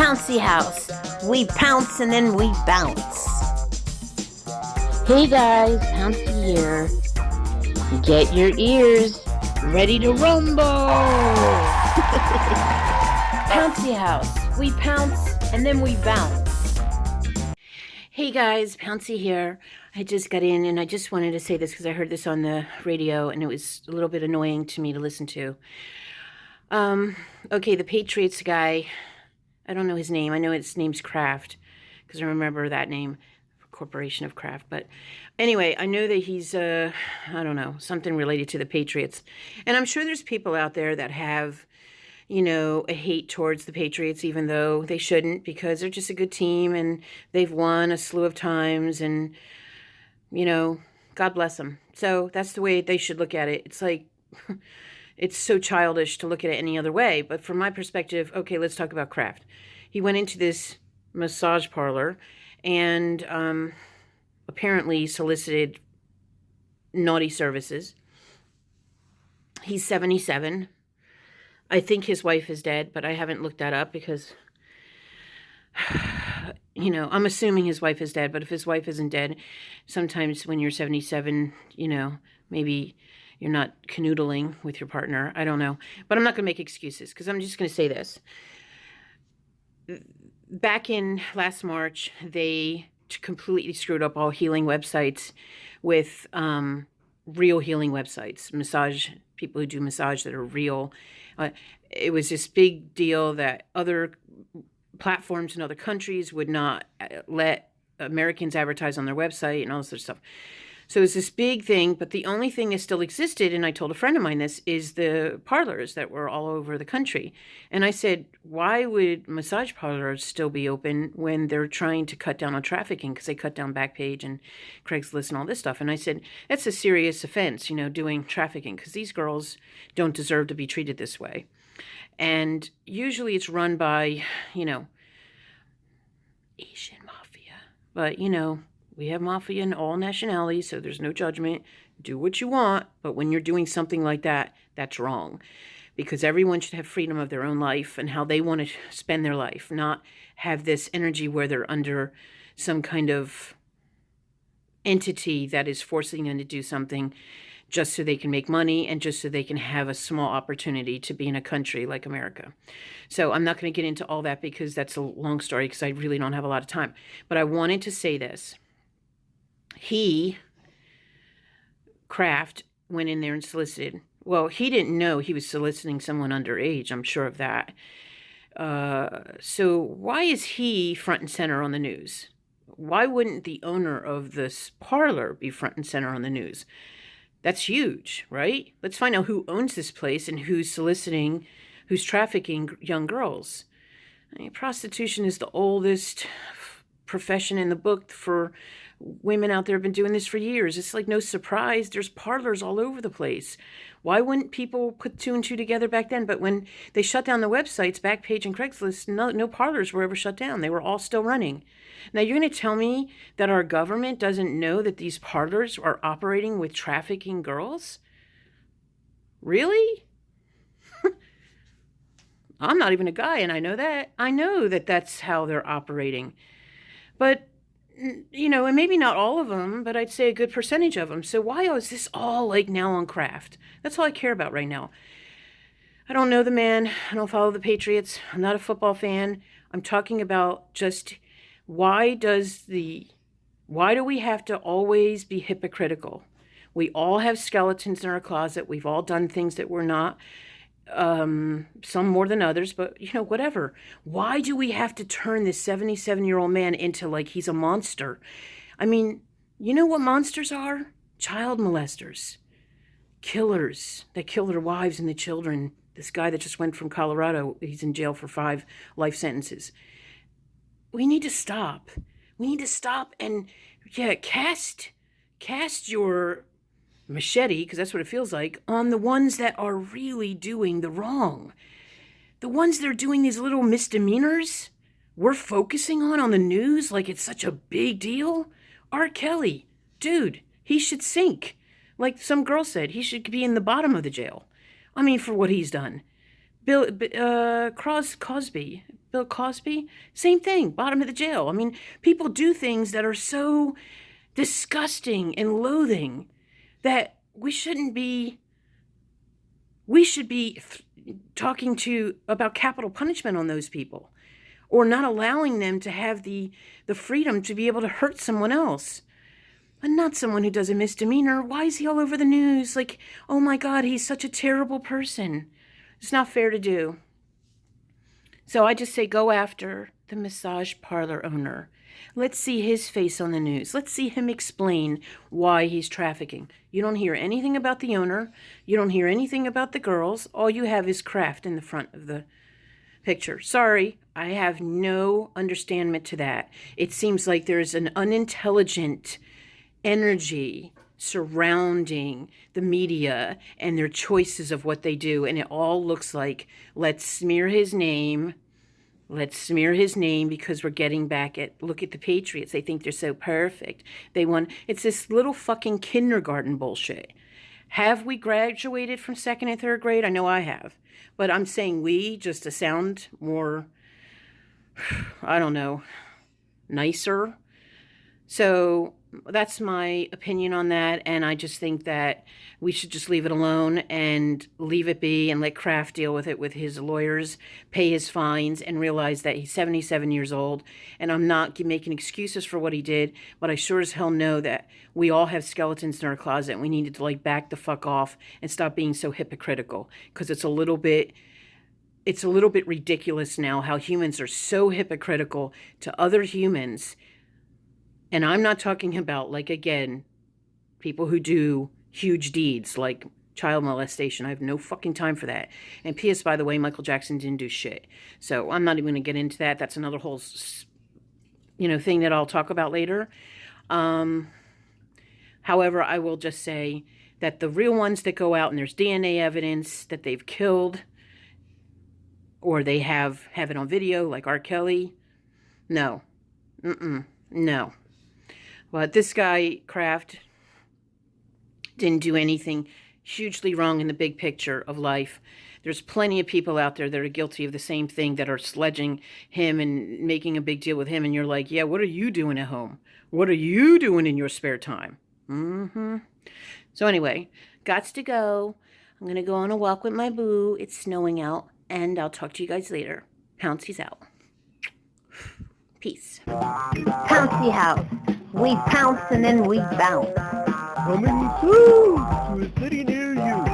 Pouncy House. We pounce and then we bounce. Hey guys, Pouncy here. Get your ears ready to rumble. Pouncy House. We pounce and then we bounce. Hey guys, Pouncy here. I just got in and I just wanted to say this because I heard this on the radio and it was a little bit annoying to me to listen to. Okay, the Patriots guy, I don't know his name. I know his name's Kraft because I remember that name, Corporation of Kraft. But anyway, I know that he's, I don't know, something related to the Patriots. And I'm sure there's people out there that have, you know, a hate towards the Patriots, even though they shouldn't, because they're just a good team and they've won a slew of times and, you know, God bless them. So that's the way they should look at it. It's like, it's so childish to look at it any other way. But from my perspective, okay, let's talk about Kraft. He went into this massage parlor and apparently solicited naughty services. He's 77. I think his wife is dead, but I haven't looked that up because, you know, I'm assuming his wife is dead. But if his wife isn't dead, sometimes when you're 77, you know, maybe you're not canoodling with your partner. I don't know. But I'm not going to make excuses because I'm just going to say this. Back in last March, they completely screwed up all healing websites with real healing websites, massage, people who do massage that are real. It was this big deal that other platforms in other countries would not let Americans advertise on their website and all this sort of stuff. So it's this big thing, but the only thing that still existed, and I told a friend of mine this, is the parlors that were all over the country. And I said, why would massage parlors still be open when they're trying to cut down on trafficking? Because they cut down Backpage and Craigslist and all this stuff. And I said, that's a serious offense, you know, doing trafficking, because these girls don't deserve to be treated this way. And usually it's run by, you know, Asian mafia. But, you know, we have mafia in all nationalities, so there's no judgment. Do what you want, but when you're doing something like that, that's wrong. Because everyone should have freedom of their own life and how they want to spend their life, not have this energy where they're under some kind of entity that is forcing them to do something just so they can make money and just so they can have a small opportunity to be in a country like America. So I'm not going to get into all that because that's a long story because I really don't have a lot of time. But I wanted to say this. Kraft, went in there and solicited. Well, he didn't know he was soliciting someone underage. I'm sure of that. So why is he front and center on the news? Why wouldn't the owner of this parlor be front and center on the news? That's huge, right? Let's find out who owns this place and who's soliciting, who's trafficking young girls. I mean, prostitution is the oldest profession in the book for women out there have been doing this for years. It's like no surprise. There's parlors all over the place. Why wouldn't people put two and two together back then? But when they shut down the websites, Backpage and Craigslist, no parlors were ever shut down. They were all still running. Now you're going to tell me that our government doesn't know that these parlors are operating with trafficking girls? Really? I'm not even a guy, and I know that. I know that that's how they're operating. But you know, and maybe not all of them, but I'd say a good percentage of them. So why is this all like now on Kraft? That's all I care about right now. I don't know the man. I don't follow the Patriots. I'm not a football fan. I'm talking about just why do we have to always be hypocritical? We all have skeletons in our closet. We've all done things that we're not. Some more than others, but you know, whatever. Why do we have to turn this 77-year-old man into like he's a monster? I mean, you know what monsters are? Child molesters, killers that kill their wives and the children. This guy that just went from Colorado, he's in jail for 5 life sentences. We need to stop. We need to stop and cast your machete, because that's what it feels like, on the ones that are really doing the wrong. The ones that are doing these little misdemeanors we're focusing on the news like it's such a big deal. R. Kelly, dude, he should sink. Like some girl said, he should be in the bottom of the jail. I mean, for what he's done. Bill Cosby, Bill Cosby, same thing, bottom of the jail. I mean, people do things that are so disgusting and loathing that we should be talking about capital punishment on those people, or not allowing them to have the freedom to be able to hurt someone else. And not someone who does a misdemeanor. Why is he all over the news? Like, oh my God, he's such a terrible person. It's not fair to do. So I just say go after the massage parlor owner. Let's see his face on the news. Let's see him explain why he's trafficking. You don't hear anything about the owner. You don't hear anything about the girls. All you have is Kraft in the front of the picture. Sorry, I have no understanding to that. It seems like there's an unintelligent energy surrounding the media and their choices of what they do, and it all looks like, let's smear his name because we're getting back at, look at the Patriots, they think they're so perfect, they won. It's this little fucking kindergarten bullshit. Have we graduated from second and third grade? I know I have, but I'm saying we, just to sound more, I don't know, nicer. So that's my opinion on that, and I just think that we should just leave it alone and leave it be and let Kraft deal with it with his lawyers, pay his fines, and realize that he's 77 years old, and I'm not making excuses for what he did, but I sure as hell know that we all have skeletons in our closet, and we needed to back the fuck off and stop being so hypocritical, because it's a little bit ridiculous now how humans are so hypocritical to other humans. And I'm not talking about, again, people who do huge deeds like child molestation. I have no fucking time for that. And P.S., by the way, Michael Jackson didn't do shit. So I'm not even going to get into that. That's another whole, thing that I'll talk about later. However, I will just say that the real ones that go out and there's DNA evidence that they've killed, or they have it on video, like R. Kelly, no. No. But this guy, Kraft, didn't do anything hugely wrong in the big picture of life. There's plenty of people out there that are guilty of the same thing, that are sledging him and making a big deal with him. And you're like, yeah, what are you doing at home? What are you doing in your spare time? So anyway, gots to go. I'm going to go on a walk with my boo. It's snowing out. And I'll talk to you guys later. Pouncey's out. Peace. Pouncy House. We pounce and then we bounce. Coming soon to a city near you.